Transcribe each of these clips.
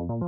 Bonjour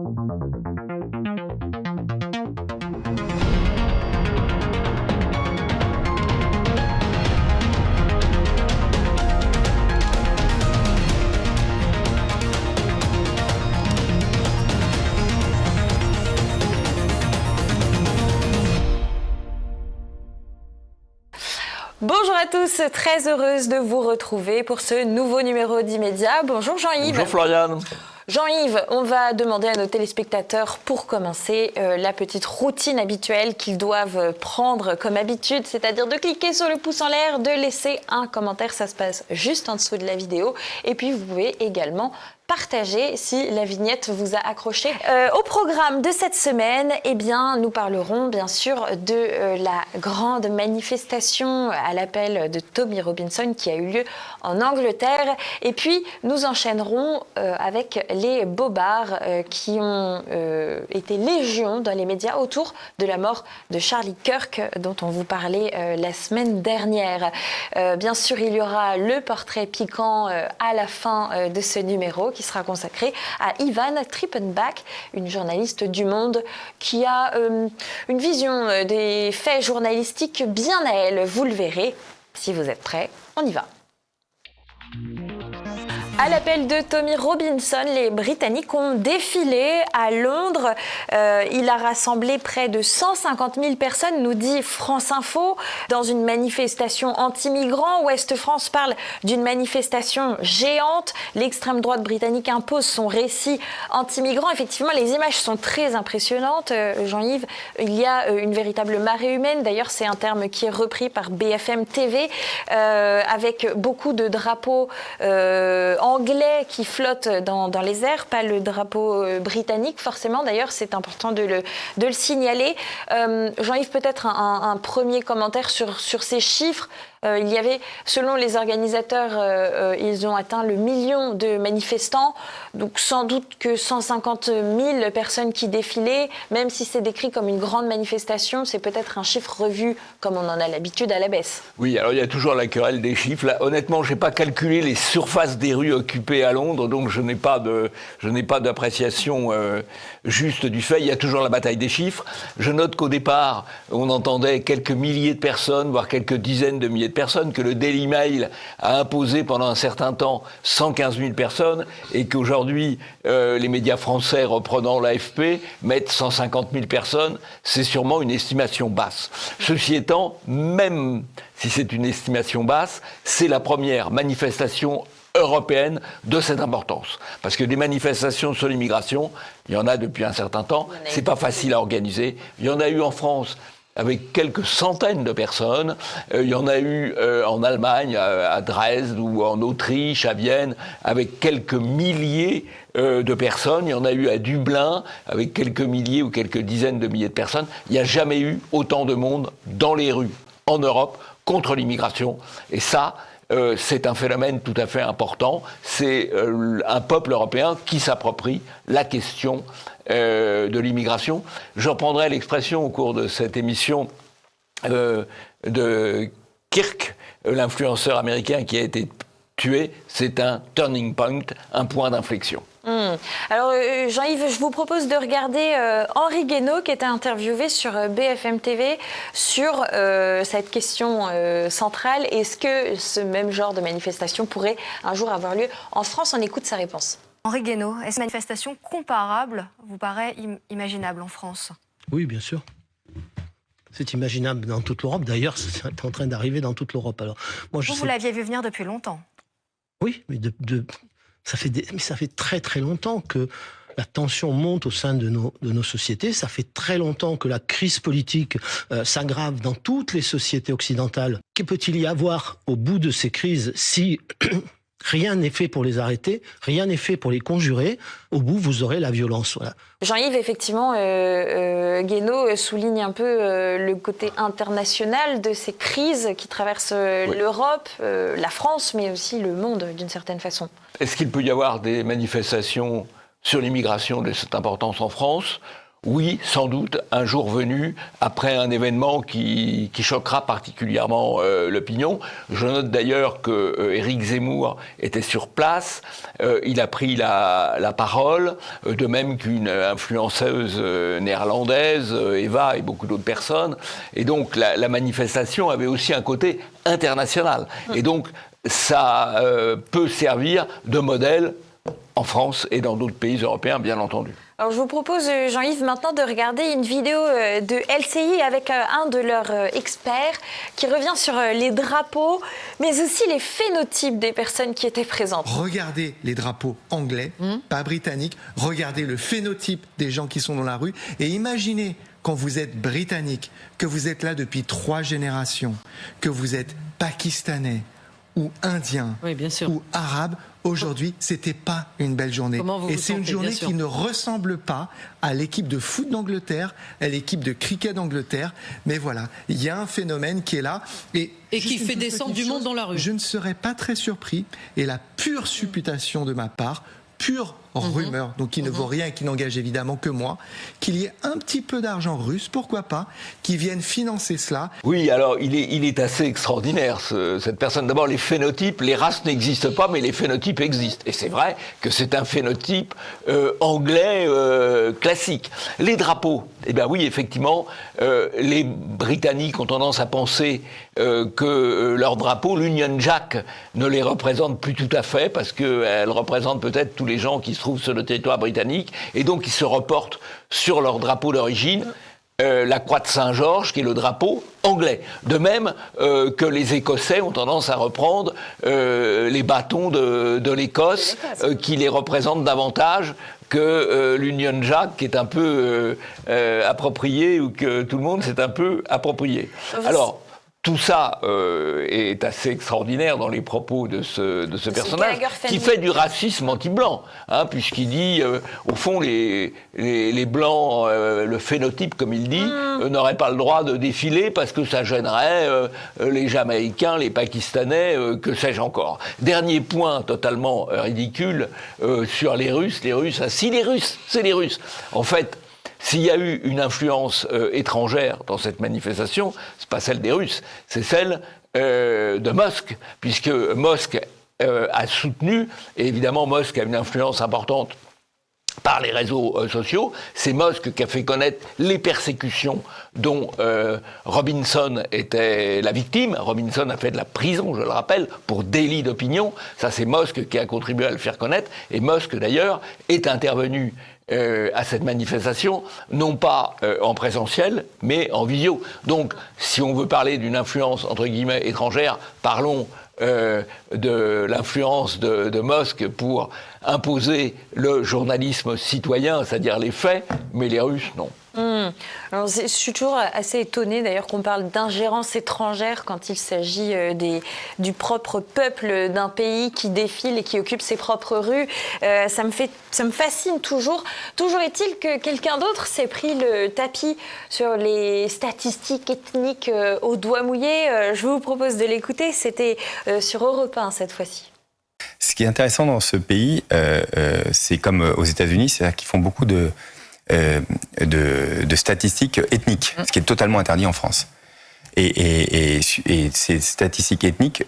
à tous, très heureuse de vous retrouver pour ce nouveau numéro d'Immédiat. Bonjour Jean-Yves. Bonjour Floriane. Jean-Yves, on va demander à nos téléspectateurs pour commencer la petite routine habituelle qu'ils doivent prendre comme habitude, c'est-à-dire de cliquer sur le pouce en l'air, de laisser un commentaire, ça se passe juste en dessous de la vidéo. Et puis vous pouvez également partager si la vignette vous a accroché. Au programme de cette semaine, eh bien, nous parlerons bien sûr de la grande manifestation à l'appel de Tommy Robinson qui a eu lieu en Angleterre. Et puis, nous enchaînerons avec les bobards qui ont été légion dans les médias autour de la mort de Charlie Kirk, dont on vous parlait la semaine dernière. Bien sûr, il y aura le portrait piquant à la fin de ce numéro, qui sera consacré à Ivan Trippenbach, une journaliste du Monde qui a une vision des faits journalistiques bien à elle. Vous le verrez. Si vous êtes prêts, on y va. À l'appel de Tommy Robinson, les Britanniques ont défilé à Londres. Il a rassemblé près de 150 000 personnes, nous dit France Info, dans une manifestation anti-migrants. Ouest France parle d'une manifestation géante. L'extrême droite britannique impose son récit anti-migrants. Effectivement, les images sont très impressionnantes, Jean-Yves. Il y a une véritable marée humaine. D'ailleurs, c'est un terme qui est repris par BFM TV, avec beaucoup de drapeaux anglais qui flotte dans les airs, pas le drapeau britannique forcément. D'ailleurs, c'est important de le signaler. Jean-Yves, peut-être un premier commentaire sur ces chiffres. Il y avait, selon les organisateurs, ils ont atteint le million de manifestants, donc sans doute que 150 000 personnes qui défilaient, même si c'est décrit comme une grande manifestation, c'est peut-être un chiffre revu, comme on en a l'habitude, à la baisse. Oui, alors il y a toujours la querelle des chiffres. Là, honnêtement, je n'ai pas calculé les surfaces des rues occupées à Londres, donc je n'ai pas d'appréciation juste du fait. Il y a toujours la bataille des chiffres. Je note qu'au départ, on entendait quelques milliers de personnes, voire quelques dizaines de milliers de personnes, que le Daily Mail a imposé pendant un certain temps 115 000 personnes, et qu'aujourd'hui, les médias français, reprenant l'AFP, mettent 150 000 personnes. C'est sûrement une estimation basse. Ceci étant, même si c'est une estimation basse, c'est la première manifestation européenne de cette importance. Parce que des manifestations sur l'immigration, il y en a depuis un certain temps, c'est pas facile à organiser. Il y en a eu en France avec quelques centaines de personnes. Il y en a eu en Allemagne, à Dresde, ou en Autriche, à Vienne, avec quelques milliers de personnes. Il y en a eu à Dublin, avec quelques milliers ou quelques dizaines de milliers de personnes. Il n'y a jamais eu autant de monde dans les rues en Europe contre l'immigration. Et ça, c'est un phénomène tout à fait important. C'est un peuple européen qui s'approprie la question de l'immigration. Je reprendrai l'expression au cours de cette émission de Kirk, l'influenceur américain qui a été tué. C'est un turning point, un point d'inflexion. Alors Jean-Yves, je vous propose de regarder Henri Guénaud qui était interviewé sur BFM TV sur cette question centrale. Est-ce que ce même genre de manifestation pourrait un jour avoir lieu en France? On écoute sa réponse. Henri Guénaud, est-ce que une manifestation comparable vous paraît imaginable en France? Oui, bien sûr. C'est imaginable dans toute l'Europe. D'ailleurs, c'est en train d'arriver dans toute l'Europe. Alors, moi, vous l'aviez vu venir depuis longtemps? Oui, mais ça fait très très longtemps que la tension monte au sein de nos sociétés. Ça fait très longtemps que la crise politique s'aggrave dans toutes les sociétés occidentales. Que peut-il y avoir au bout de ces crises si rien n'est fait pour les arrêter, rien n'est fait pour les conjurer? Au bout, vous aurez la violence. Voilà. Jean-Yves, effectivement, Guénaud souligne un peu le côté international de ces crises qui traversent l'Europe, la France, mais aussi le monde, d'une certaine façon. Est-ce qu'il peut y avoir des manifestations sur l'immigration de cette importance en France? oui, sans doute, un jour venu, après un événement qui choquera particulièrement l'opinion. Je note d'ailleurs que Éric Zemmour était sur place, il a pris la parole, de même qu'une influenceuse néerlandaise, Eva, et beaucoup d'autres personnes. Et donc la manifestation avait aussi un côté international. Et donc ça peut servir de modèle en France et dans d'autres pays européens, bien entendu. Alors je vous propose, Jean-Yves, maintenant de regarder une vidéo de LCI avec un de leurs experts qui revient sur les drapeaux, mais aussi les phénotypes des personnes qui étaient présentes. Regardez les drapeaux anglais, pas britanniques. Regardez le phénotype des gens qui sont dans la rue. Et imaginez, quand vous êtes britannique, que vous êtes là depuis 3 générations, que vous êtes pakistanais ou indien ou arabe, aujourd'hui, c'était pas une belle journée. Et c'est une journée qui ne ressemble pas à l'équipe de foot d'Angleterre, à l'équipe de cricket d'Angleterre. Mais voilà, il y a un phénomène qui est là. Et qui fait descendre du monde dans la rue. Je ne serais pas très surpris, et la pure supputation de ma part, pure rumeur, donc qui ne vaut rien et qui n'engage évidemment que moi, qu'il y ait un petit peu d'argent russe, pourquoi pas, qui vienne financer cela. Oui, alors il est assez extraordinaire, cette personne. D'abord, les phénotypes, les races n'existent pas, mais les phénotypes existent. Et c'est vrai que c'est un phénotype anglais classique. Les drapeaux, eh bien oui, effectivement, les Britanniques ont tendance à penser que leur drapeau, l'Union Jack, ne les représente plus tout à fait, parce qu'elle représente peut-être tous les gens qui se trouvent sur le territoire britannique, et donc ils se reportent sur leur drapeau d'origine, la croix de Saint-Georges, qui est le drapeau anglais. De même que les Écossais ont tendance à reprendre les bâtons de l'Écosse, qui les représentent davantage que l'Union Jack, qui est un peu approprié, ou que tout le monde s'est un peu approprié. Alors, tout ça est assez extraordinaire dans les propos de ce personnage, qui fait du racisme anti-blanc, hein, puisqu'il dit, au fond, les Blancs, le phénotype, comme il dit, n'auraient pas le droit de défiler parce que ça gênerait les Jamaïcains, les Pakistanais, que sais-je encore. Dernier point totalement ridicule sur les Russes. Si les Russes, c'est les Russes. En fait, s'il y a eu une influence étrangère dans cette manifestation, c'est pas celle des Russes, c'est celle de Musk, puisque Musk a soutenu, et évidemment Musk a une influence importante par les réseaux sociaux. C'est Musk qui a fait connaître les persécutions dont Robinson était la victime. Robinson a fait de la prison, je le rappelle, pour délit d'opinion. Ça, c'est Musk qui a contribué à le faire connaître. Et Musk, d'ailleurs, est intervenu à cette manifestation, non pas en présentiel, mais en visio. Donc, si on veut parler d'une influence, entre guillemets, étrangère, parlons de l'influence de Musk pour imposer le journalisme citoyen, c'est-à-dire les faits, mais les Russes, non. Alors, je suis toujours assez étonnée d'ailleurs qu'on parle d'ingérence étrangère quand il s'agit du propre peuple d'un pays qui défile et qui occupe ses propres rues. Ça me fascine toujours. Toujours est-il que quelqu'un d'autre s'est pris le tapis sur les statistiques ethniques au doigt mouillé. Je vous propose de l'écouter. C'était sur Europe 1 cette fois-ci. Ce qui est intéressant dans ce pays, c'est comme aux États-Unis, c'est-à-dire qu'ils font beaucoup de statistiques ethniques, ce qui est totalement interdit en France. Et ces statistiques ethniques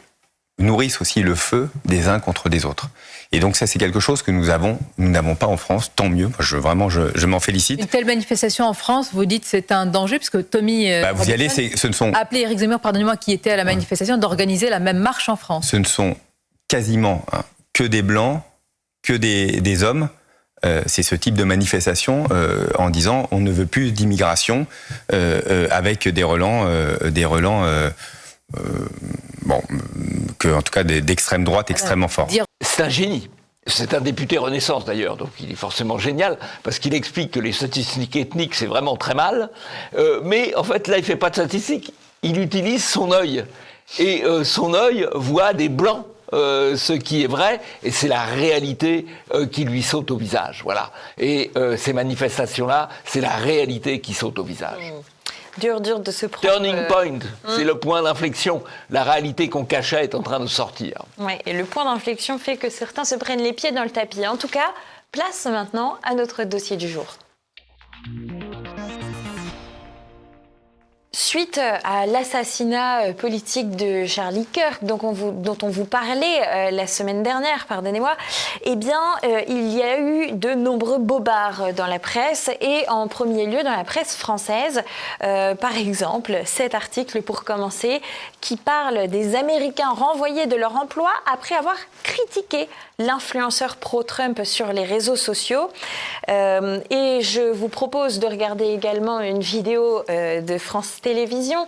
nourrissent aussi le feu des uns contre des autres. Et donc ça, c'est quelque chose que nous n'avons pas en France, tant mieux. Moi, je m'en félicite. Une telle manifestation en France, vous dites c'est un danger, parce que Tommy vous y allez, a appelé Éric Zemmour, pardonnez-moi, qui était à la manifestation, d'organiser la même marche en France. Ce ne sont quasiment que des Blancs, que des hommes. C'est ce type de manifestation en disant on ne veut plus d'immigration avec des relents en tout cas d'extrême droite extrêmement forts. C'est un génie. C'est un député Renaissance d'ailleurs, donc il est forcément génial, parce qu'il explique que les statistiques ethniques c'est vraiment très mal, mais en fait là il fait pas de statistiques, il utilise son œil, et son œil voit des blancs. Ce qui est vrai, et c'est la réalité qui lui saute au visage. Voilà. Et ces manifestations-là, c'est la réalité qui saute au visage. Dur de se prendre... Turning point, c'est le point d'inflexion. La réalité qu'on cachait est en train de sortir. Ouais, et le point d'inflexion fait que certains se prennent les pieds dans le tapis. En tout cas, place maintenant à notre dossier du jour. suite à l'assassinat politique de Charlie Kirk, dont on vous parlait la semaine dernière, pardonnez-moi, eh bien, il y a eu de nombreux bobards dans la presse, et en premier lieu dans la presse française. Par exemple, cet article, pour commencer, qui parle des Américains renvoyés de leur emploi après avoir critiqué l'influenceur pro-Trump sur les réseaux sociaux. Et je vous propose de regarder également une vidéo de France Télévisions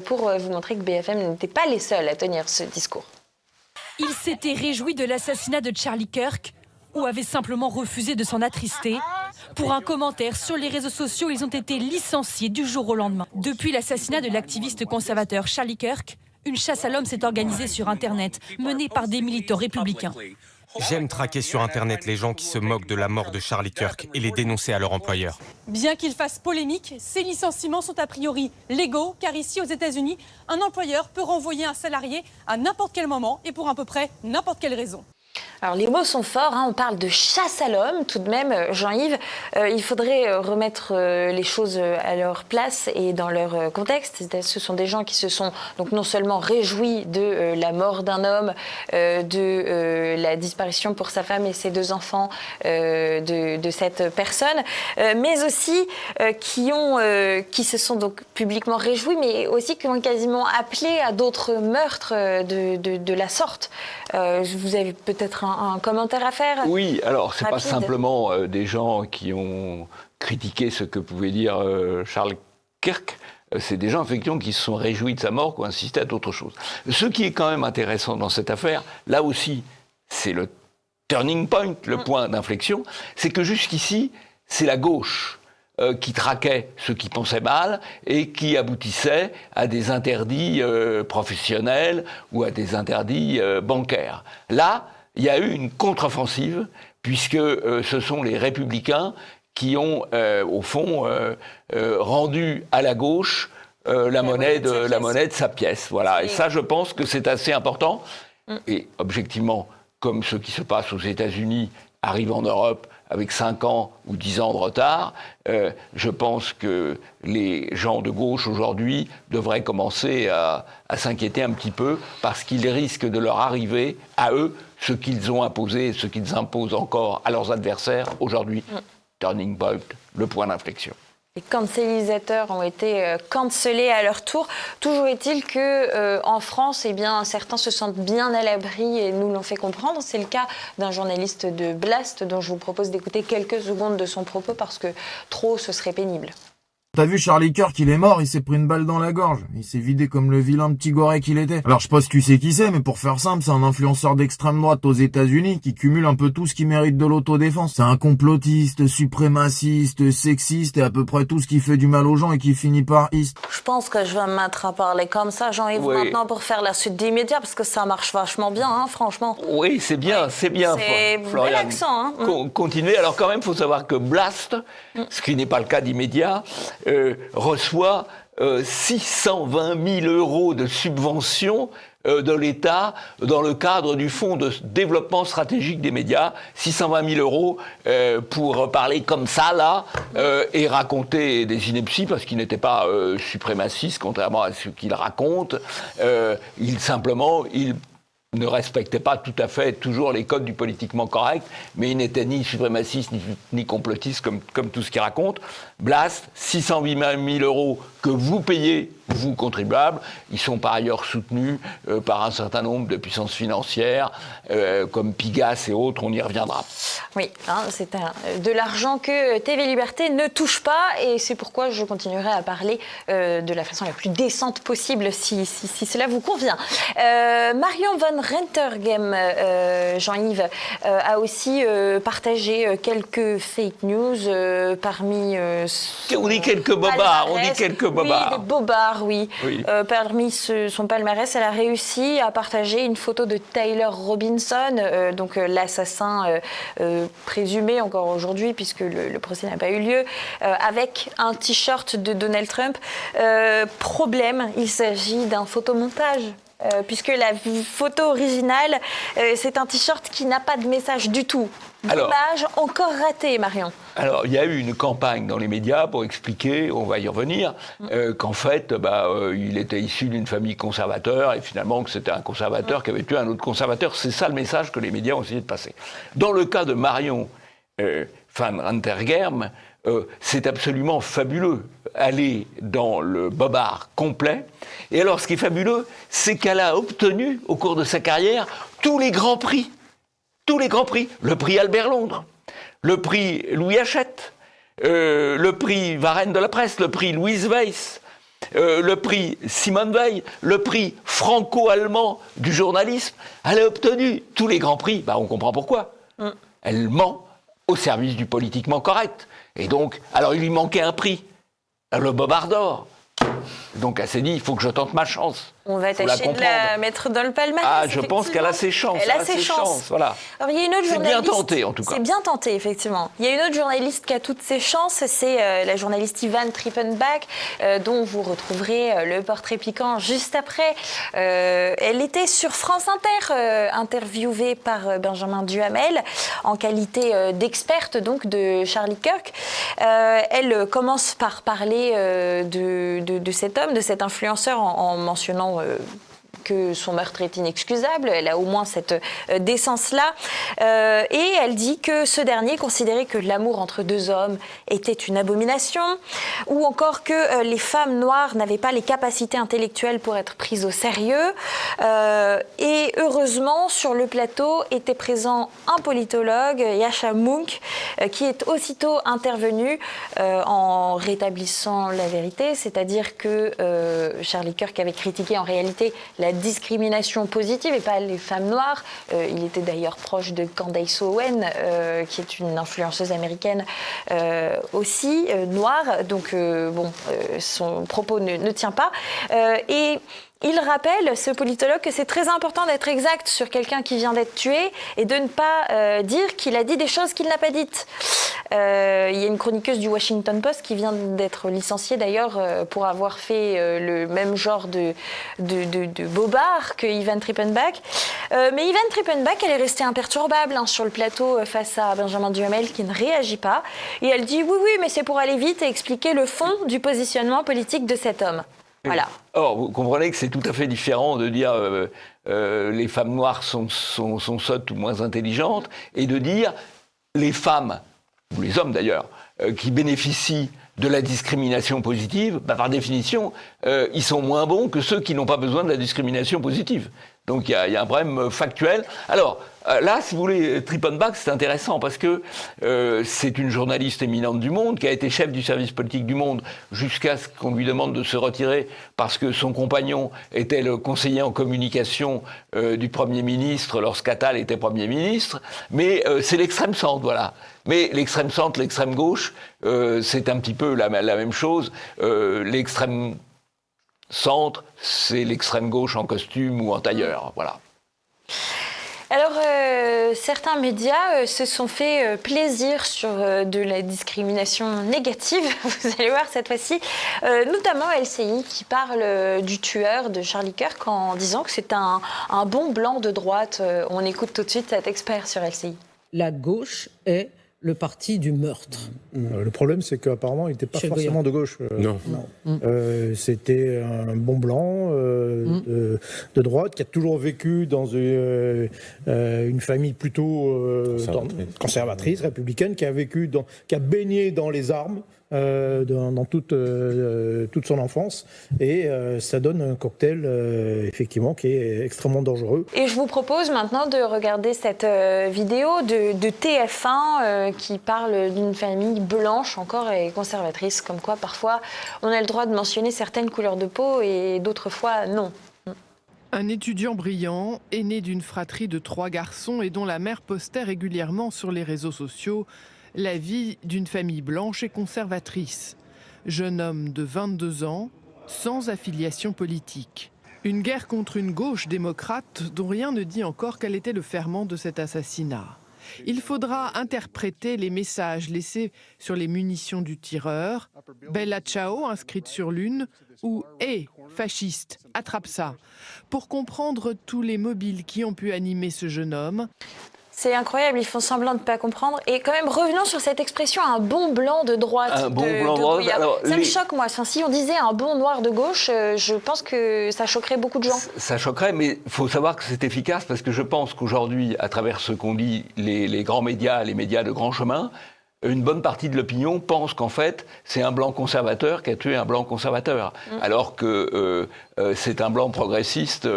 pour vous montrer que BFM n'était pas les seuls à tenir ce discours. Il s'était réjoui de l'assassinat de Charlie Kirk ou avait simplement refusé de s'en attrister. Pour un commentaire sur les réseaux sociaux, ils ont été licenciés du jour au lendemain. Depuis l'assassinat de l'activiste conservateur Charlie Kirk, une chasse à l'homme s'est organisée sur Internet, menée par des militants républicains. J'aime traquer sur Internet les gens qui se moquent de la mort de Charlie Kirk et les dénoncer à leur employeur. Bien qu'ils fassent polémique, ces licenciements sont a priori légaux, car ici aux États-Unis, un employeur peut renvoyer un salarié à n'importe quel moment et pour à peu près n'importe quelle raison. Alors les mots sont forts, on parle de chasse à l'homme tout de même, Jean-Yves. Il faudrait remettre les choses à leur place et dans leur contexte. Ce sont des gens qui se sont donc non seulement réjouis de la mort d'un homme, de la disparition pour sa femme et ses 2 enfants de cette personne, mais aussi qui se sont donc publiquement réjouis, mais aussi qui ont quasiment appelé à d'autres meurtres de la sorte. Vous avez peut-être un commentaire à faire? Oui, alors c'est rapide. pas simplement des gens qui ont critiqué ce que pouvait dire Charles Kirk, c'est des gens effectivement qui se sont réjouis de sa mort, qui ont insisté à d'autres choses. Ce qui est quand même intéressant dans cette affaire, là aussi, c'est le turning point, le point d'inflexion, c'est que jusqu'ici, c'est la gauche qui traquait ceux qui pensaient mal et qui aboutissait à des interdits professionnels ou à des interdits bancaires. Là, il y a eu une contre-offensive, puisque ce sont les Républicains qui ont, au fond, rendu à la gauche la monnaie de sa pièce. Voilà. Et ça, je pense que c'est assez important. Et objectivement, comme ce qui se passe aux États-Unis arrive en Europe avec 5 ans ou 10 ans de retard, je pense que les gens de gauche aujourd'hui devraient commencer à s'inquiéter un petit peu, parce qu'il risque de leur arriver à eux ce qu'ils ont imposé, ce qu'ils imposent encore à leurs adversaires aujourd'hui. Turning point, le point d'inflexion. Les cancelisateurs ont été cancellés à leur tour. Toujours est-il qu'en France, eh bien, certains se sentent bien à l'abri et nous l'ont fait comprendre. C'est le cas d'un journaliste de Blast dont je vous propose d'écouter quelques secondes de son propos parce que trop, ce serait pénible. T'as vu Charlie Kirk, il est mort, il s'est pris une balle dans la gorge. Il s'est vidé comme le vilain petit goret qu'il était. Alors je sais pas si tu sais qui c'est, mais pour faire simple, c'est un influenceur d'extrême droite aux États-Unis qui cumule un peu tout ce qui mérite de l'autodéfense. C'est un complotiste, suprémaciste, sexiste et à peu près tout ce qui fait du mal aux gens et qui finit par iste. Je pense que je vais me mettre à parler comme ça, Jean-Yves, maintenant pour faire la suite des médias, parce que ça marche vachement bien, hein, franchement. Oui, c'est bien, c'est bien. C'est bel accent. Hein. Continuez. Alors quand même, il faut savoir que Blast, ce qui n'est pas le cas d'immédiat, reçoit 620 000 euros de subventions de l'État dans le cadre du Fonds de développement stratégique des médias. 620 000 euros pour parler comme ça, là, et raconter des inepties, parce qu'il n'était pas suprémaciste, contrairement à ce qu'il raconte. Il ne respectait pas tout à fait toujours les codes du politiquement correct, mais il n'était ni suprémaciste ni complotiste comme tout ce qu'il raconte. Blast, 608 000 euros que vous payez, vous contribuables. Ils sont par ailleurs soutenus par un certain nombre de puissances financières, comme Pigas et autres, on y reviendra. Oui, hein, c'est de l'argent que TV Liberté ne touche pas, et c'est pourquoi je continuerai à parler de la façon la plus décente possible, si cela vous convient. Marion Van Rentergem, Jean-Yves, a aussi partagé quelques fake news parmi... on dit quelques bobards, Oui, des bobards, oui. Parmi son palmarès, elle a réussi à partager une photo de Tyler Robinson, donc l'assassin présumé encore aujourd'hui, puisque le procès n'a pas eu lieu, avec un t-shirt de Donald Trump. Problème, il s'agit d'un photomontage. Puisque la photo originale, c'est un t-shirt qui n'a pas de message du tout. Dommage, encore raté, Marion. Alors, il y a eu une campagne dans les médias pour expliquer, on va y revenir, qu'en fait, il était issu d'une famille conservateur et finalement que c'était un conservateur qui avait tué un autre conservateur. C'est ça le message que les médias ont essayé de passer. Dans le cas de Marion van Rentergerm, c'est absolument fabuleux. Aller dans le bobard complet. Et alors, ce qui est fabuleux, c'est qu'elle a obtenu, au cours de sa carrière, tous les grands prix. Tous les grands prix. Le prix Albert Londres, le prix Louis Hachette, le prix Varenne de la presse, le prix Louise Weiss, le prix Simone Veil, le prix franco-allemand du journalisme. Elle a obtenu tous les grands prix. On comprend pourquoi. Elle ment au service du politiquement correct. Et donc, alors il lui manquait un prix, le Bobard d'or. Donc elle s'est dit, il faut que je tente ma chance. On va tâcher de la mettre dans le palmarès. Je pense qu'elle a ses chances. Elle a ses chances. Voilà. Alors, il y a une autre c'est bien tenté, en tout cas. C'est bien tenté, effectivement. Il y a une autre journaliste qui a toutes ses chances, c'est la journaliste Ivan Trippenbach, dont vous retrouverez le portrait piquant juste après. Elle était sur France Inter, interviewée par Benjamin Duhamel, en qualité d'experte donc de Charlie Kirk. Elle commence par parler de cet homme, de cet influenceur, en mentionnant que son meurtre est inexcusable. Elle a au moins cette décence-là. Et elle dit que ce dernier considérait que l'amour entre deux hommes était une abomination, ou encore que les femmes noires n'avaient pas les capacités intellectuelles pour être prises au sérieux. Et heureusement, sur le plateau était présent un politologue, Yascha Mounk, qui est aussitôt intervenu en rétablissant la vérité, c'est-à-dire que Charlie Kirk avait critiqué en réalité la discrimination positive et pas les femmes noires. Il était d'ailleurs proche de Candace Owen, qui est une influenceuse américaine aussi noire. Donc, son propos ne tient pas. Et il rappelle, ce politologue, que c'est très important d'être exact sur quelqu'un qui vient d'être tué et de ne pas dire qu'il a dit des choses qu'il n'a pas dites. Il y a une chroniqueuse du Washington Post qui vient d'être licenciée d'ailleurs pour avoir fait le même genre de bobard que Ivan Trippenbach. Mais Ivan Trippenbach, elle est restée imperturbable sur le plateau face à Benjamin Duhamel qui ne réagit pas. Et elle dit oui, mais c'est pour aller vite et expliquer le fond du positionnement politique de cet homme. Voilà. Or, vous comprenez que c'est tout à fait différent de dire les femmes noires sont sottes ou moins intelligentes, et de dire les femmes, ou les hommes d'ailleurs, qui bénéficient de la discrimination positive, par définition, ils sont moins bons que ceux qui n'ont pas besoin de la discrimination positive. Donc il y a un problème factuel. Alors là, si vous voulez, Trippenbach, c'est intéressant parce que c'est une journaliste éminente du Monde qui a été chef du service politique du Monde jusqu'à ce qu'on lui demande de se retirer parce que son compagnon était le conseiller en communication du Premier ministre lorsqu'Attal était Premier ministre. Mais c'est l'extrême centre, voilà. Mais l'extrême centre, l'extrême gauche, c'est un petit peu la même chose. L'extrême centre, c'est l'extrême gauche en costume ou en tailleur, voilà. Alors, certains médias se sont fait plaisir sur de la discrimination négative, vous allez voir cette fois-ci, notamment LCI qui parle du tueur de Charlie Kirk en disant que c'est un bon blanc de droite. On écoute tout de suite cet expert sur LCI. La gauche est le parti du meurtre. Le problème, c'est qu'apparemment, il n'était pas forcément de gauche. Non. C'était un bon blanc de droite qui a toujours vécu dans une famille plutôt conservatrice, républicaine, qui a baigné dans les armes dans toute son enfance. Et ça donne un cocktail, effectivement, qui est extrêmement dangereux. Et je vous propose maintenant de regarder cette vidéo de TF1 qui parle d'une famille blanche encore et conservatrice, comme quoi parfois on a le droit de mentionner certaines couleurs de peau et d'autres fois non. Un étudiant brillant, aîné d'une fratrie de 3 garçons et dont la mère postait régulièrement sur les réseaux sociaux la vie d'une famille blanche et conservatrice. Jeune homme de 22 ans, sans affiliation politique. Une guerre contre une gauche démocrate dont rien ne dit encore quel était le ferment de cet assassinat. Il faudra interpréter les messages laissés sur les munitions du tireur. Bella ciao, inscrite sur l'une, ou hé, fasciste, attrape ça. Pour comprendre tous les mobiles qui ont pu animer ce jeune homme. C'est incroyable, ils font semblant de ne pas comprendre. Et quand même, revenons sur cette expression, un bon blanc de droite. Un bon blanc de droite. Ça me choque, moi. Enfin, si on disait un bon noir de gauche, je pense que ça choquerait beaucoup de gens. Ça choquerait, mais il faut savoir que c'est efficace, parce que je pense qu'aujourd'hui, à travers ce qu'on dit, les grands médias, les médias de grand chemin, une bonne partie de l'opinion pense qu'en fait, c'est un blanc conservateur qui a tué un blanc conservateur, alors que c'est un blanc progressiste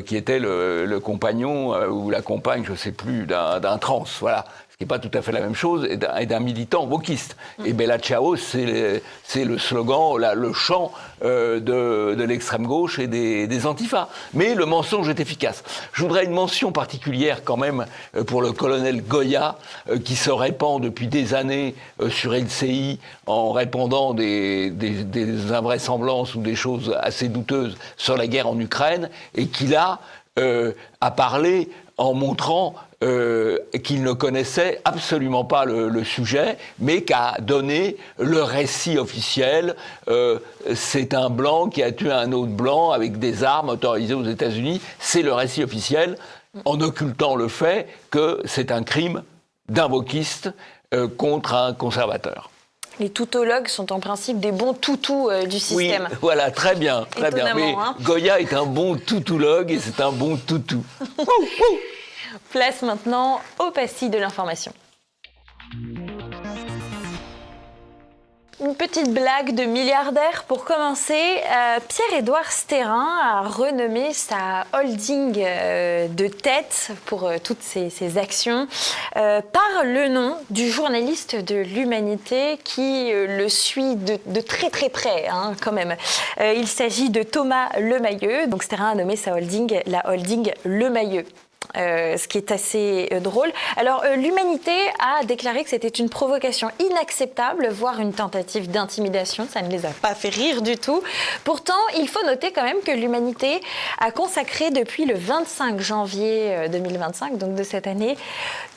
qui était le compagnon ou la compagne, je ne sais plus, d'un trans, voilà. Ce qui n'est pas tout à fait la même chose, et d'un militant wokiste. Et Bella Ciao, c'est le slogan, le chant de l'extrême gauche et des antifas. Mais le mensonge est efficace. Je voudrais une mention particulière quand même pour le colonel Goya, qui se répand depuis des années sur LCI en répandant des invraisemblances ou des choses assez douteuses sur la guerre en Ukraine, et qui là a parlé en montrant qu'il ne connaissait absolument pas le sujet, mais qu'a donné le récit officiel. C'est un blanc qui a tué un autre blanc avec des armes autorisées aux États-Unis. C'est le récit officiel, en occultant le fait que c'est un crime d'un wokiste contre un conservateur. Les toutologues sont en principe des bons toutous du système. Oui, voilà, très bien. Très bien. Mais Goya est un bon toutologue et c'est un bon toutou. Place maintenant au pastis de l'information. Une petite blague de milliardaire pour commencer. Pierre-Édouard Stérin a renommé sa holding de tête pour toutes ses actions par le nom du journaliste de l'Humanité qui le suit de très très près, quand même. Il s'agit de Thomas Lemayeux. Donc Stérin a nommé sa holding la holding Lemayeux. Ce qui est assez drôle. Alors, l'Humanité a déclaré que c'était une provocation inacceptable, voire une tentative d'intimidation. Ça ne les a pas fait rire du tout. Pourtant, il faut noter quand même que l'Humanité a consacré depuis le 25 janvier 2025, donc de cette année,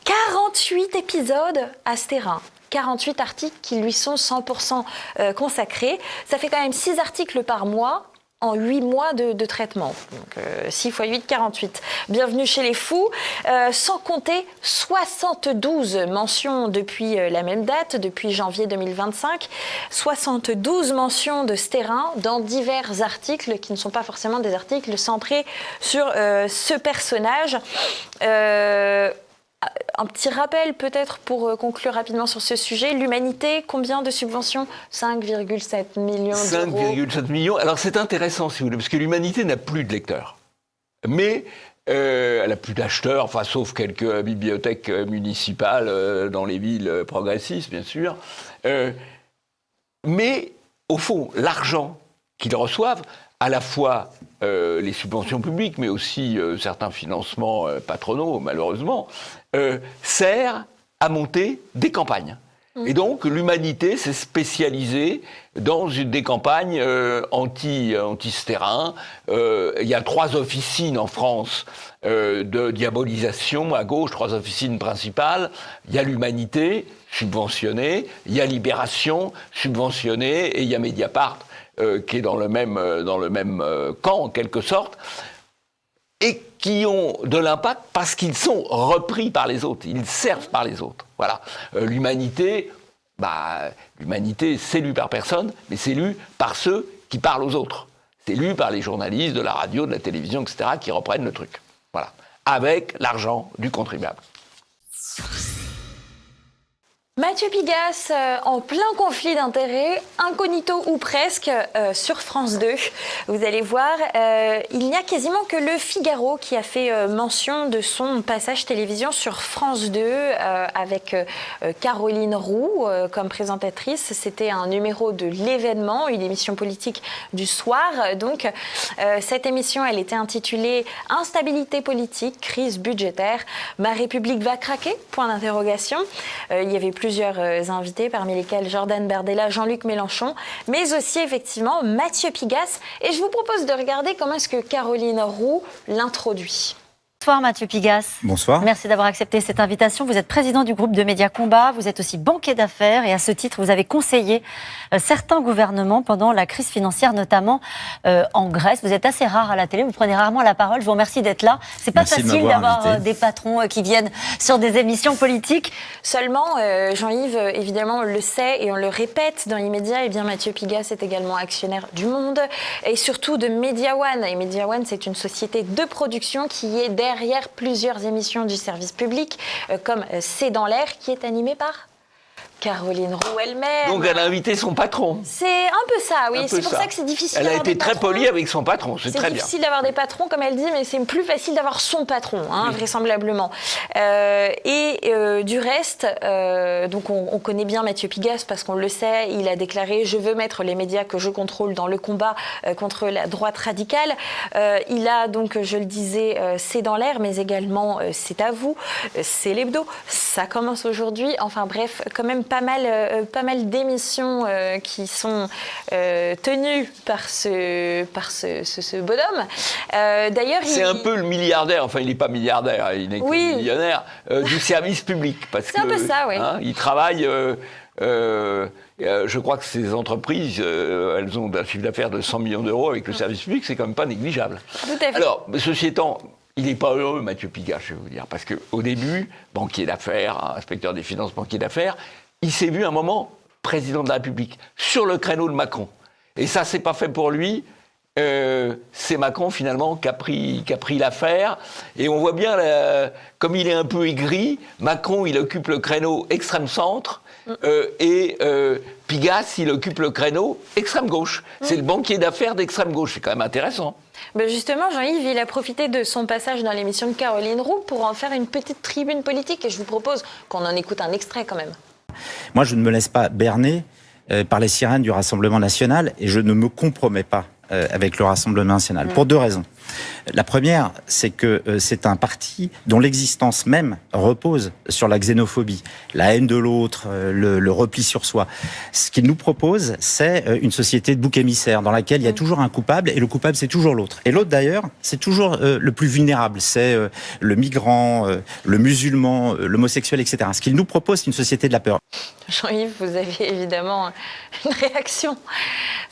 48 épisodes à Stérin. 48 articles qui lui sont 100% consacrés. Ça fait quand même 6 articles par mois, en 8 mois de traitement. Donc 6 x 8, 48. Bienvenue chez les fous. Sans compter 72 mentions depuis la même date, depuis janvier 2025. 72 mentions de Stérin dans divers articles qui ne sont pas forcément des articles centrés sur ce personnage. Un petit rappel peut-être pour conclure rapidement sur ce sujet. L'Humanité, combien de subventions ? 5,7 millions d'euros. 5,7 millions. Alors c'est intéressant si vous voulez, parce que l'Humanité n'a plus de lecteurs. Mais elle n'a plus d'acheteurs, enfin, sauf quelques bibliothèques municipales dans les villes progressistes, bien sûr. Mais au fond, l'argent qu'ils reçoivent, à la fois les subventions publiques, mais aussi certains financements patronaux, malheureusement, sert à monter des campagnes. Et donc, l'Humanité s'est spécialisée dans des campagnes anti-Stérin. Il y a 3 officines en France de diabolisation à gauche, 3 officines principales. Il y a l'Humanité, subventionnée. Il y a Libération, subventionnée. Et il y a Mediapart, qui est dans le même camp, en quelque sorte, et qui ont de l'impact parce qu'ils sont repris par les autres, ils servent par les autres. Voilà. L'Humanité, c'est lu par personne, mais c'est lu par ceux qui parlent aux autres. C'est lu par les journalistes de la radio, de la télévision, etc., qui reprennent le truc. Voilà. Avec l'argent du contribuable. Mathieu Pigasse, en plein conflit d'intérêts, incognito ou presque, sur France 2. Vous allez voir, il n'y a quasiment que Le Figaro qui a fait mention de son passage télévision sur France 2 avec Caroline Roux comme présentatrice. C'était un numéro de L'Événement, une émission politique du soir. Donc, cette émission, elle était intitulée « Instabilité politique, crise budgétaire, ma République va craquer ?» Point d'interrogation. Il y avait plusieurs invités, parmi lesquels Jordan Bardella, Jean-Luc Mélenchon, mais aussi effectivement Mathieu Pigasse. Et je vous propose de regarder comment est-ce que Caroline Roux l'introduit. Bonsoir Mathieu Pigasse. Bonsoir. Merci d'avoir accepté cette invitation. Vous êtes président du groupe de médias Combat, vous êtes aussi banquier d'affaires et à ce titre, vous avez conseillé certains gouvernements pendant la crise financière, notamment en Grèce. Vous êtes assez rare à la télé, vous prenez rarement la parole. Je vous remercie d'être là. C'est pas facile d'avoir des patrons qui viennent sur des émissions politiques. Seulement, Jean-Yves, évidemment, on le sait et on le répète dans les médias, eh bien Mathieu Pigasse est également actionnaire du Monde et surtout de Media One. Et Media One, c'est une société de production qui est derrière plusieurs émissions du service public, comme C'est dans l'air, qui est animée par Caroline Roux elle-même. Donc elle a invité son patron. C'est un peu ça, oui. C'est pour ça que c'est difficile. Elle a été très polie avec son patron, c'est très bien. C'est difficile d'avoir des patrons, comme elle dit, mais c'est plus facile d'avoir son patron, oui. Vraisemblablement. Du reste, donc on connaît bien Mathieu Pigasse parce qu'on le sait, il a déclaré « Je veux mettre les médias que je contrôle dans le combat contre la droite radicale ». Il a donc, je le disais, C'est dans l'air, mais également C'est à vous, C'est l'hebdo, ça commence aujourd'hui. Enfin bref, quand même pas mal d'émissions qui sont tenues par ce bonhomme. D'ailleurs, c'est un peu le milliardaire, enfin il n'est pas milliardaire, il n'est que millionnaire, du service public. C'est un peu ça, oui. Il travaille... je crois que ces entreprises, elles ont un chiffre d'affaires de 100 millions d'euros avec le service public, c'est quand même pas négligeable. Tout à fait. Alors, ceci étant, il n'est pas heureux, Mathieu Pigasse, je vais vous dire, parce qu'au début, banquier d'affaires, inspecteur des finances, banquier d'affaires, il s'est vu un moment président de la République, sur le créneau de Macron. Et ça, c'est pas fait pour lui. C'est Macron, finalement, qui a pris l'affaire. Et on voit bien, comme il est un peu aigri, Macron, il occupe le créneau extrême-centre, et Pigasse, il occupe le créneau extrême-gauche. C'est le banquier d'affaires d'extrême-gauche. C'est quand même intéressant. Ben justement, Jean-Yves, il a profité de son passage dans l'émission de Caroline Roux pour en faire une petite tribune politique. Et je vous propose qu'on en écoute un extrait quand même. Moi, je ne me laisse pas berner par les sirènes du Rassemblement national et je ne me compromets pas avec le Rassemblement national pour deux raisons. La première, c'est que c'est un parti dont l'existence même repose sur la xénophobie, la haine de l'autre, le repli sur soi. Ce qu'il nous propose, c'est une société de bouc émissaire dans laquelle il y a toujours un coupable et le coupable, c'est toujours l'autre. Et l'autre, d'ailleurs, c'est toujours le plus vulnérable. C'est le migrant, le musulman, l'homosexuel, etc. Ce qu'il nous propose, c'est une société de la peur. Jean-Yves, vous avez évidemment une réaction.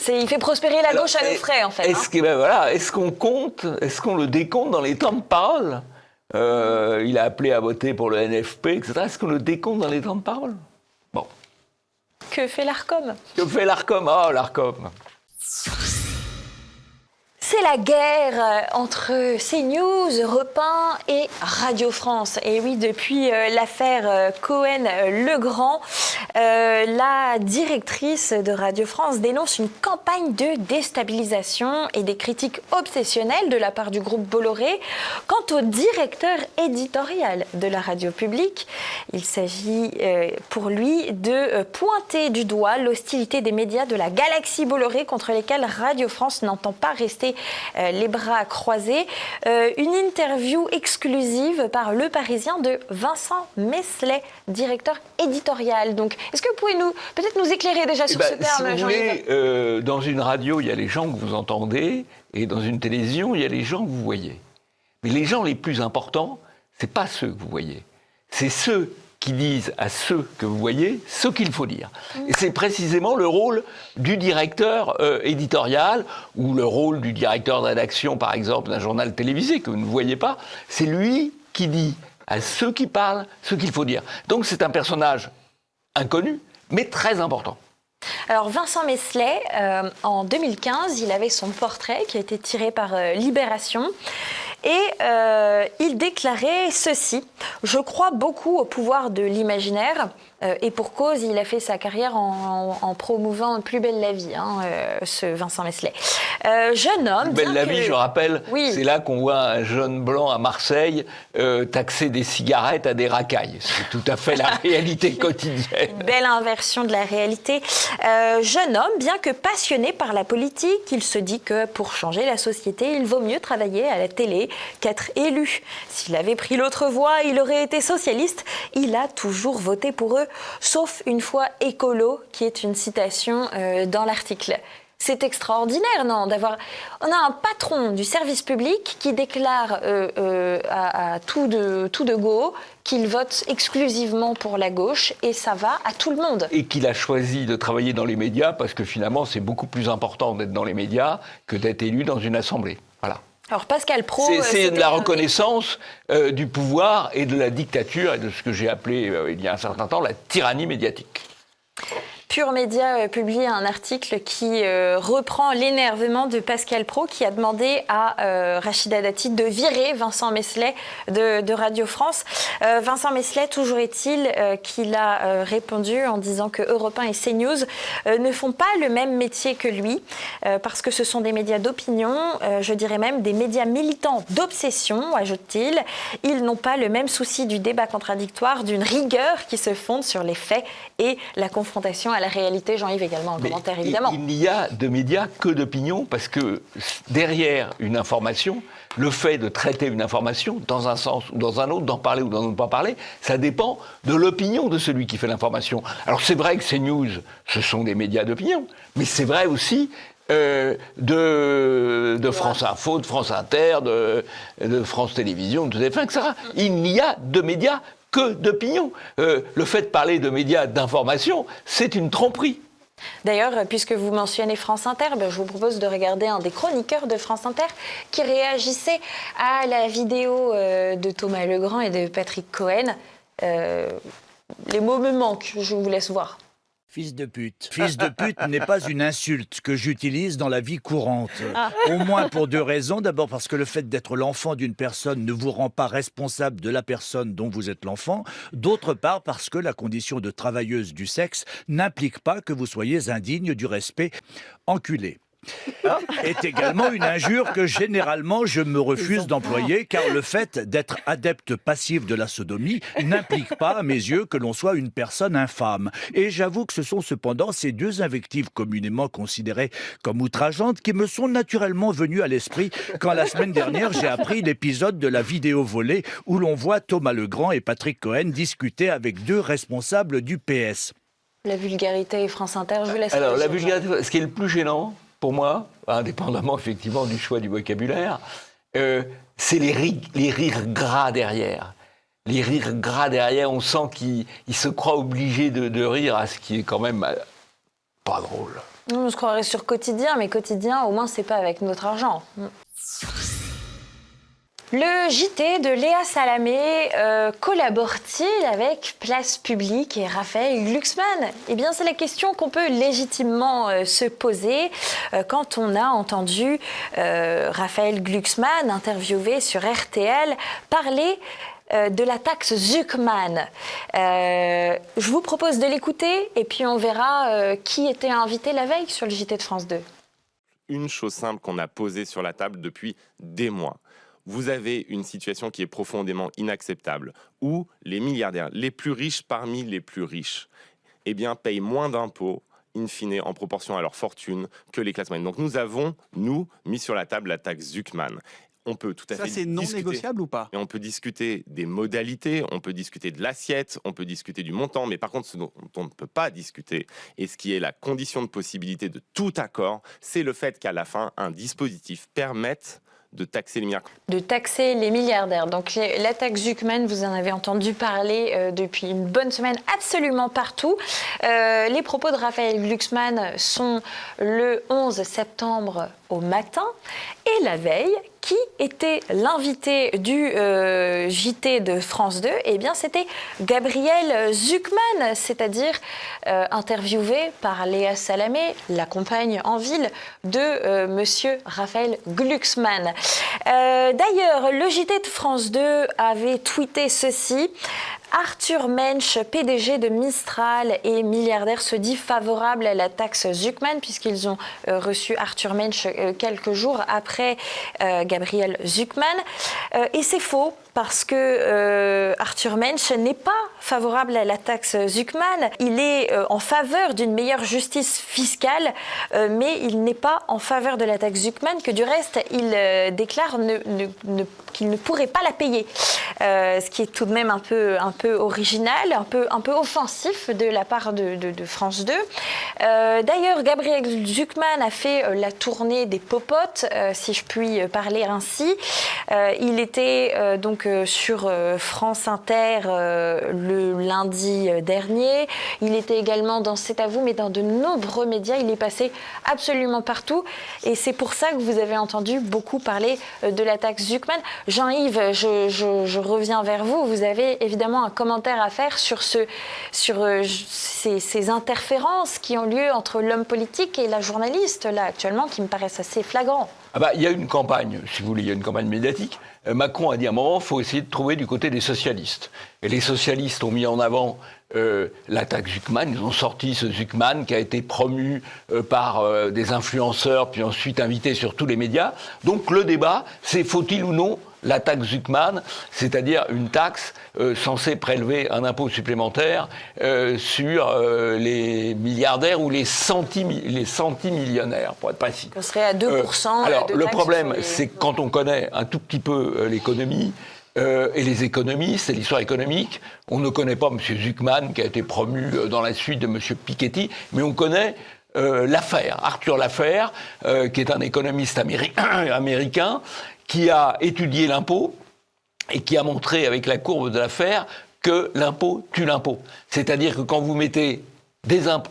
Il fait prospérer la gauche à nos frais, en fait. Est-ce qu'on le décompte dans les temps de parole? Il a appelé à voter pour le NFP, etc. Est-ce qu'on le décompte dans les temps de parole? Bon. Que fait l'ARCOM? Que fait l'ARCOM? Oh, l'ARCOM. C'est la guerre entre CNews, Europe 1 et Radio France. Et oui, depuis l'affaire Cohen-Legrand, la directrice de Radio France dénonce une campagne de déstabilisation et des critiques obsessionnelles de la part du groupe Bolloré. Quant au directeur éditorial de la radio publique, il s'agit pour lui de pointer du doigt l'hostilité des médias de la galaxie Bolloré contre lesquels Radio France n'entend pas rester les bras croisés. Une interview exclusive par Le Parisien de Vincent Meslay, directeur éditorial. Donc, est-ce que vous pouvez peut-être nous éclairer déjà sur ce terme, si Jean-Yves ? Dans une radio, il y a les gens que vous entendez, et dans une télévision, il y a les gens que vous voyez. Mais les gens les plus importants, c'est pas ceux que vous voyez. C'est ceux qui disent à ceux que vous voyez ce qu'il faut dire. Et c'est précisément le rôle du directeur éditorial ou le rôle du directeur de rédaction, par exemple, d'un journal télévisé que vous ne voyez pas. C'est lui qui dit à ceux qui parlent ce qu'il faut dire. Donc c'est un personnage inconnu, mais très important. Alors Vincent Meslay, en 2015, il avait son portrait qui a été tiré par Libération. Et il déclarait ceci: « Je crois beaucoup au pouvoir de l'imaginaire. » Et pour cause, il a fait sa carrière en promouvant Plus belle la vie, ce Vincent Meslay. Jeune homme... Plus belle la vie, je rappelle, c'est là qu'on voit un jeune blanc à Marseille taxer des cigarettes à des racailles. C'est tout à fait la réalité quotidienne. Une belle inversion de la réalité. Jeune homme, bien que passionné par la politique, il se dit que pour changer la société, il vaut mieux travailler à la télé qu'être élu. S'il avait pris l'autre voie, il aurait été socialiste. Il a toujours voté pour eux, sauf une fois écolo, qui est une citation dans l'article. C'est extraordinaire, non, on a un patron du service public qui déclare à tout de go qu'il vote exclusivement pour la gauche et ça va à tout le monde. Et qu'il a choisi de travailler dans les médias parce que finalement c'est beaucoup plus important d'être dans les médias que d'être élu dans une assemblée. Voilà. Alors Pascal Praud... C'est de la reconnaissance du pouvoir et de la dictature et de ce que j'ai appelé il y a un certain temps la tyrannie médiatique. Pure Média publie un article qui reprend l'énervement de Pascal Praud qui a demandé à Rachida Dati de virer Vincent Meslay de Radio France. Vincent Meslay, toujours est-il qu'il a répondu en disant que Europe 1 et CNews ne font pas le même métier que lui parce que ce sont des médias d'opinion, je dirais même des médias militants d'obsession, ajoute-t-il. Ils n'ont pas le même souci du débat contradictoire, d'une rigueur qui se fonde sur les faits et la confrontation à la réalité. Jean-Yves également en commentaire, évidemment. Il n'y a de médias que d'opinion parce que derrière une information, le fait de traiter une information dans un sens ou dans un autre, d'en parler ou d'en ne pas parler, ça dépend de l'opinion de celui qui fait l'information. Alors c'est vrai que CNews, ce sont des médias d'opinion, mais c'est vrai aussi de France Info, de France Inter, de France Télévisions, de TF1, etc. Il n'y a de médias que d'opinion. Le fait de parler de médias d'information, c'est une tromperie. D'ailleurs, puisque vous mentionnez France Inter, je vous propose de regarder un des chroniqueurs de France Inter qui réagissait à la vidéo de Thomas Legrand et de Patrick Cohen. Les mots me manquent, je vous laisse voir. Fils de pute. Fils de pute n'est pas une insulte que j'utilise dans la vie courante. Au moins pour deux raisons. D'abord parce que le fait d'être l'enfant d'une personne ne vous rend pas responsable de la personne dont vous êtes l'enfant. D'autre part parce que la condition de travailleuse du sexe n'implique pas que vous soyez indigne du respect. Enculé est également une injure que généralement je me refuse d'employer car le fait d'être adepte passif de la sodomie n'implique pas à mes yeux que l'on soit une personne infâme. Et j'avoue que ce sont cependant ces deux invectives communément considérées comme outrageantes qui me sont naturellement venues à l'esprit quand la semaine dernière j'ai appris l'épisode de la vidéo volée où l'on voit Thomas Legrand et Patrick Cohen discuter avec deux responsables du PS. La vulgarité et France Inter, je vous laisse. Alors la vulgarité, ce qui est le plus gênant pour moi, indépendamment effectivement du choix du vocabulaire, c'est les rires gras derrière. Les rires gras derrière, on sent qu'ils se croient obligés de rire à ce qui est quand même pas drôle. On se croirait sur Quotidien, mais Quotidien, au moins, c'est pas avec notre argent. Le JT de Léa Salamé collabore-t-il avec Place Publique et Raphaël Glucksmann ? Eh bien, c'est la question qu'on peut légitimement se poser quand on a entendu Raphaël Glucksmann interviewé sur RTL parler de la taxe Zuckman. Je vous propose de l'écouter et puis on verra qui était invité la veille sur le JT de France 2. Une chose simple qu'on a posée sur la table depuis des mois. Vous avez une situation qui est profondément inacceptable, où les milliardaires, les plus riches parmi les plus riches, eh bien, payent moins d'impôts, in fine, en proportion à leur fortune, que les classes moyennes. Donc nous avons, mis sur la table la taxe Zuckman. On peut tout à fait c'est non négociable ou pas ? Et on peut discuter des modalités, on peut discuter de l'assiette, on peut discuter du montant, mais par contre, ce dont on ne peut pas discuter, et ce qui est la condition de possibilité de tout accord, c'est le fait qu'à la fin, un dispositif permette de taxer les milliardaires. De taxer les milliardaires. Donc la taxe Zuckman, vous en avez entendu parler depuis une bonne semaine absolument partout. Les propos de Raphaël Glucksmann sont le 11 septembre au matin et la veille. Qui était l'invité du JT de France 2 ? Eh bien, c'était Gabriel Zuckman, c'est-à-dire interviewé par Léa Salamé, la compagne en ville de monsieur Raphaël Glucksmann. D'ailleurs, le JT de France 2 avait tweeté ceci. Arthur Mensch, PDG de Mistral et milliardaire, se dit favorable à la taxe Zuckman puisqu'ils ont reçu Arthur Mensch quelques jours après Gabriel Zuckman. Et c'est faux parce que Arthur Mensch n'est pas favorable à la taxe Zuckman. Il est en faveur d'une meilleure justice fiscale, mais il n'est pas en faveur de la taxe Zuckman, que du reste, il déclare qu'il ne pourrait pas la payer. Ce qui est tout de même un peu original, un peu offensif de la part de France 2. D'ailleurs, Gabriel Zuckman a fait la tournée des popotes, si je puis parler ainsi. Il était donc sur France Inter le lundi dernier. Il était également dans C'est à vous, mais dans de nombreux médias. Il est passé absolument partout. Et c'est pour ça que vous avez entendu beaucoup parler de la taxe Zuckman. Jean-Yves, je reviens vers vous. Vous avez évidemment un commentaire à faire sur ces interférences qui ont lieu entre l'homme politique et la journaliste, là, actuellement, qui me paraissent assez flagrants. Il y a une campagne, si vous voulez, il y a une campagne médiatique. Macron a dit à un moment, il faut essayer de trouver du côté des socialistes. Et les socialistes ont mis en avant la taxe Zuckman. Ils ont sorti ce Zuckman qui a été promu par des influenceurs, puis ensuite invité sur tous les médias. Donc le débat, c'est faut-il ou non la taxe Zuckman, c'est-à-dire une taxe censée prélever un impôt supplémentaire sur les milliardaires ou les centimillionnaires, pour être précis. On serait à 2%. Alors, le problème, c'est que quand on connaît un tout petit peu l'économie et les économistes et l'histoire économique, on ne connaît pas M. Zuckman, qui a été promu dans la suite de M. Piketty, mais on connaît Laffer, Arthur Laffer, qui est un économiste américain, qui a étudié l'impôt et qui a montré avec la courbe de Laffer que l'impôt tue l'impôt. C'est-à-dire que quand vous mettez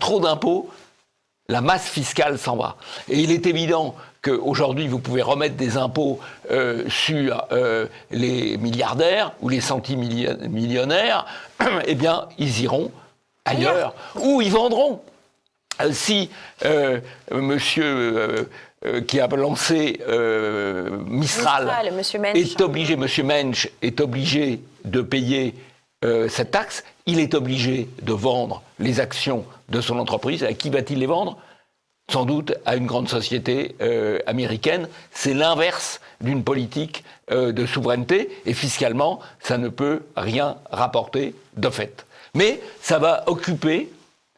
trop d'impôts, la masse fiscale s'en va. Et il est évident qu'aujourd'hui, vous pouvez remettre des impôts sur les milliardaires ou les centimillionnaires, eh bien, ils iront ailleurs, ou ils vendront. Si monsieur qui a lancé Mistral est obligé, monsieur Mensch est obligé de payer cette taxe, il est obligé de vendre les actions de son entreprise. À qui va-t-il les vendre ? Sans doute à une grande société américaine. C'est l'inverse d'une politique de souveraineté, et fiscalement, ça ne peut rien rapporter de fait. Mais ça va occuper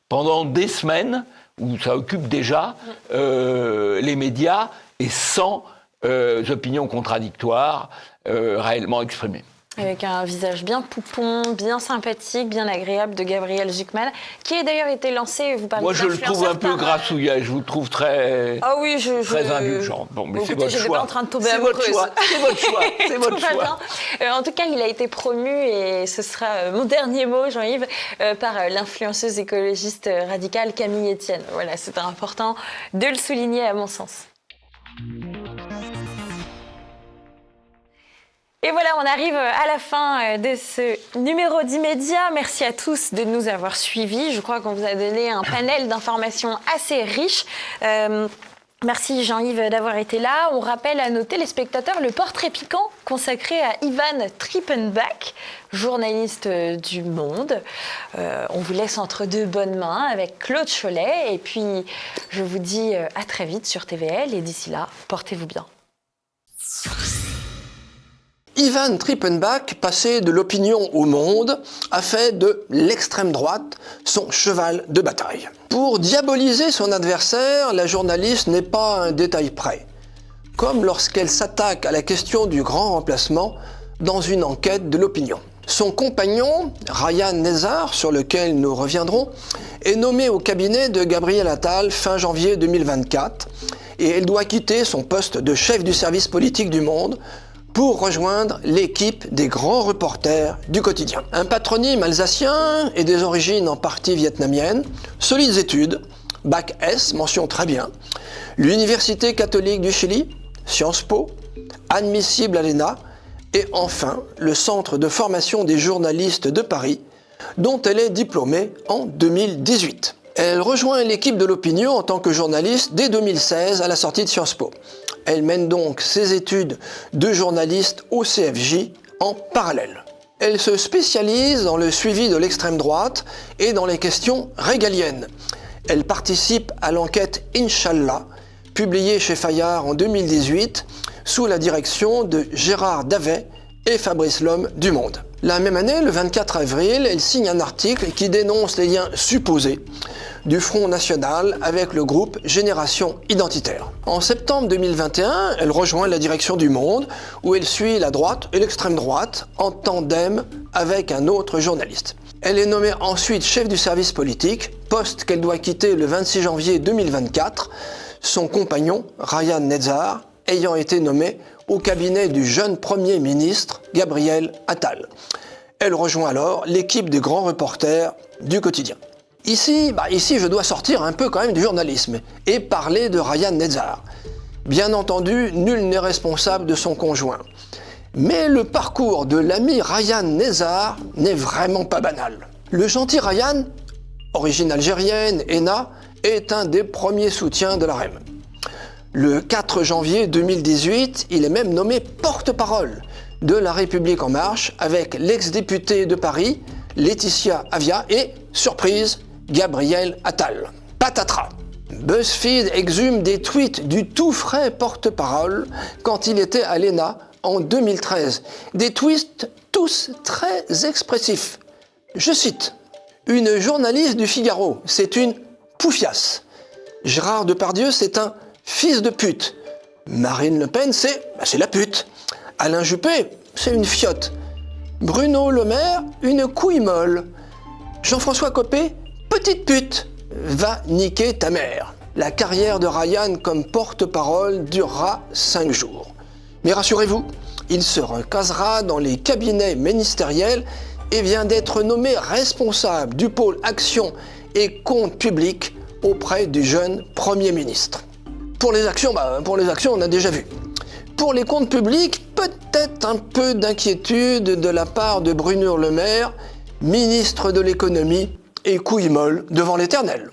pendant des semaines, où ça occupe déjà les médias, et sans opinions contradictoires réellement exprimées. Avec un visage bien poupon, bien sympathique, bien agréable de Gabriel Zuckman, qui a d'ailleurs été lancé, vous parlez d'influenceur. Moi, je le trouve un peu grassouillet, je vous trouve très, très indulgent. Bon, mais c'est votre choix. Je n'étais pas en train de tomber amoureuse. C'est votre choix, c'est votre choix. En tout cas, il a été promu, et ce sera mon dernier mot, Jean-Yves, par l'influenceuse écologiste radicale Camille Etienne. Voilà, c'est important de le souligner à mon sens. Et voilà, on arrive à la fin de ce numéro d'Immédiat. Merci à tous de nous avoir suivis. Je crois qu'on vous a donné un panel d'informations assez riche. Merci Jean-Yves d'avoir été là. On rappelle à nos téléspectateurs le portrait piquant consacré à Ivan Trippenbach, journaliste du Monde. On vous laisse entre deux bonnes mains avec Claude Cholet. Et puis, je vous dis à très vite sur TVL. Et d'ici là, portez-vous bien. Ivan Trippenbach, passé de l'opinion au Monde, a fait de l'extrême droite son cheval de bataille. Pour diaboliser son adversaire, la journaliste n'est pas un détail près, comme lorsqu'elle s'attaque à la question du grand remplacement dans une enquête de l'opinion. Son compagnon, Ryan Nezar, sur lequel nous reviendrons, est nommé au cabinet de Gabriel Attal fin janvier 2024, et elle doit quitter son poste de chef du service politique du Monde pour rejoindre l'équipe des grands reporters du quotidien. Un patronyme alsacien et des origines en partie vietnamiennes, solides études, Bac S, mention très bien, l'Université catholique du Chili, Sciences Po, admissible à l'ENA, et enfin le Centre de formation des journalistes de Paris, dont elle est diplômée en 2018. Elle rejoint l'équipe de l'opinion en tant que journaliste dès 2016 à la sortie de Sciences Po. Elle mène donc ses études de journaliste au CFJ en parallèle. Elle se spécialise dans le suivi de l'extrême droite et dans les questions régaliennes. Elle participe à l'enquête Inch'Allah, publiée chez Fayard en 2018, sous la direction de Gérard Davet et Fabrice Lhomme du Monde. La même année, le 24 avril, elle signe un article qui dénonce les liens supposés du Front National avec le groupe Génération Identitaire. En septembre 2021, elle rejoint la direction du Monde, où elle suit la droite et l'extrême droite en tandem avec un autre journaliste. Elle est nommée ensuite chef du service politique, poste qu'elle doit quitter le 26 janvier 2024, son compagnon, Ryan Netzar, ayant été nommé au cabinet du jeune Premier ministre Gabriel Attal. Elle rejoint alors l'équipe des grands reporters du quotidien. Ici, je dois sortir un peu quand même du journalisme et parler de Ryan Netzar. Bien entendu, nul n'est responsable de son conjoint. Mais le parcours de l'ami Ryan Netzar n'est vraiment pas banal. Le gentil Ryan, origine algérienne, ENA, est un des premiers soutiens de la REM. Le 4 janvier 2018, il est même nommé porte-parole de La République En Marche avec l'ex-députée de Paris, Laetitia Avia, et, surprise, Gabriel Attal. Patatras. BuzzFeed exhume des tweets du tout frais porte-parole quand il était à l'ENA en 2013. Des tweets tous très expressifs. Je cite, « Une journaliste du Figaro, c'est une poufiasse. Gérard Depardieu, c'est un fils de pute. Marine Le Pen, c'est la pute. Alain Juppé, c'est une fiotte. Bruno Le Maire, une couille molle. Jean-François Copé, petite pute. Va niquer ta mère. » La carrière de Ryan comme porte-parole durera 5 jours. Mais rassurez-vous, il se recasera dans les cabinets ministériels et vient d'être nommé responsable du pôle action et compte public auprès du jeune Premier ministre. Pour les actions, on a déjà vu. Pour les comptes publics, peut-être un peu d'inquiétude de la part de Bruno Le Maire, ministre de l'économie et couille molle devant l'Éternel.